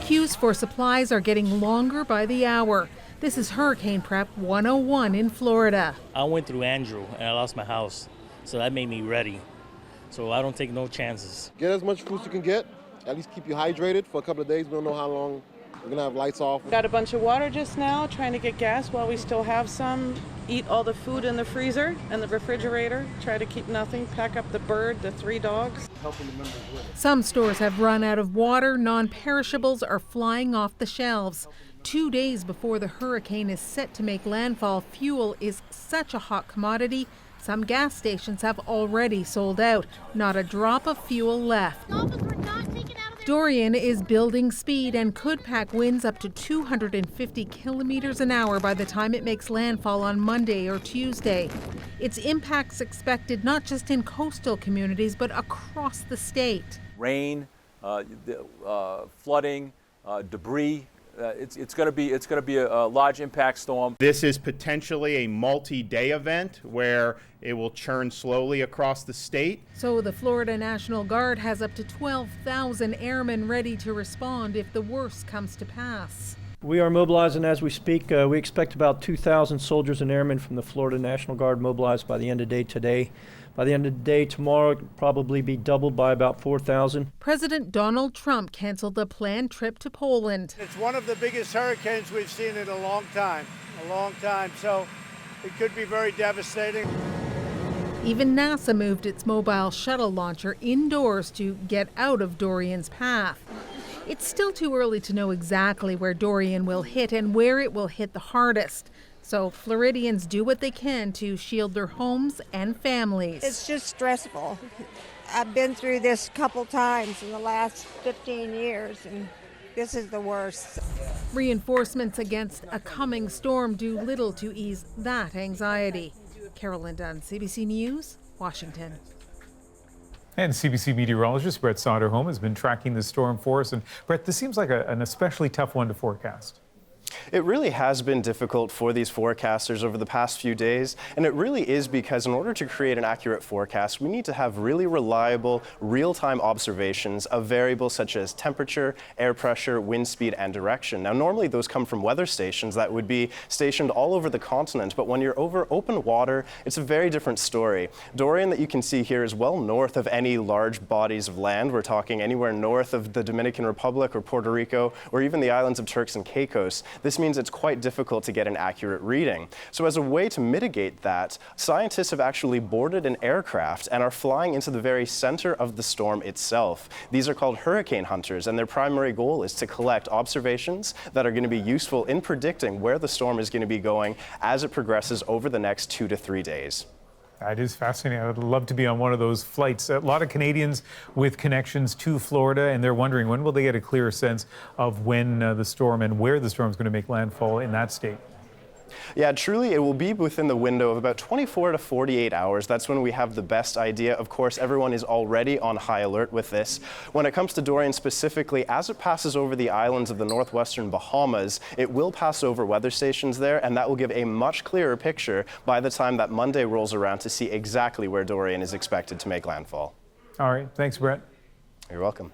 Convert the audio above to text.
Queues for supplies are getting longer by the hour. This is Hurricane Prep 101 in Florida. I went through Andrew and I lost my house, so that made me ready. So I don't take no chances. Get as much food as you can get. At least keep you hydrated for a couple of days. We don't know how long we're gonna have lights off. Got a bunch of water just now, trying to get gas while we still have some. Eat all the food in the freezer and the refrigerator. Try to keep nothing. Pack up the bird, the 3 dogs. Some stores have run out of water. Non-perishables are flying off the shelves. 2 days before the hurricane is set to make landfall, fuel is such a hot commodity. Some gas stations have already sold out. Not a drop of fuel left. Dorian is building speed and could pack winds up to 250 kilometers an hour by the time it makes landfall on Monday or Tuesday. Its impacts expected not just in coastal communities, but across the state. Rain, flooding, debris. It's going to be a large impact storm. This is potentially a multi-day event where it will churn slowly across the state. So the Florida National Guard has up to 12,000 airmen ready to respond if the worst comes to pass. We are mobilizing as we speak. We expect about 2,000 soldiers and airmen from the Florida National Guard mobilized by the end of the day today. By the end of the day tomorrow, it'll probably be doubled by about 4,000. President Donald Trump canceled the planned trip to Poland. It's one of the biggest hurricanes we've seen in a long time, so it could be very devastating. Even NASA moved its mobile shuttle launcher indoors to get out of Dorian's path. It's still too early to know exactly where Dorian will hit and where it will hit the hardest. So Floridians do what they can to shield their homes and families. It's just stressful. I've been through this a couple times in the last 15 years, and this is the worst. Reinforcements against a coming storm do little to ease that anxiety. Carolyn Dunn, CBC News, Washington. And CBC meteorologist Brett Sonderholm has been tracking the storm for us. And Brett, this seems like an especially tough one to forecast. It really has been difficult for these forecasters over the past few days, and it really is because in order to create an accurate forecast, we need to have really reliable, real-time observations of variables such as temperature, air pressure, wind speed, and direction. Now, normally those come from weather stations that would be stationed all over the continent, but when you're over open water, it's a very different story. Dorian, that you can see here, is well north of any large bodies of land. We're talking anywhere north of the Dominican Republic or Puerto Rico, or even the islands of Turks and Caicos. This means it's quite difficult to get an accurate reading. So as a way to mitigate that, scientists have actually boarded an aircraft and are flying into the very center of the storm itself. These are called hurricane hunters, and their primary goal is to collect observations that are going to be useful in predicting where the storm is going to be going as it progresses over the next 2 to 3 days. That is fascinating. I'd love to be on one of those flights. A lot of Canadians with connections to Florida, and they're wondering when will they get a clearer sense of when the storm and where the storm is going to make landfall in that state. Yeah, truly, it will be within the window of about 24 to 48 hours. That's when we have the best idea. Of course, everyone is already on high alert with this. When it comes to Dorian specifically, as it passes over the islands of the northwestern Bahamas, it will pass over weather stations there, and that will give a much clearer picture by the time that Monday rolls around to see exactly where Dorian is expected to make landfall. All right. Thanks, Brett. You're welcome.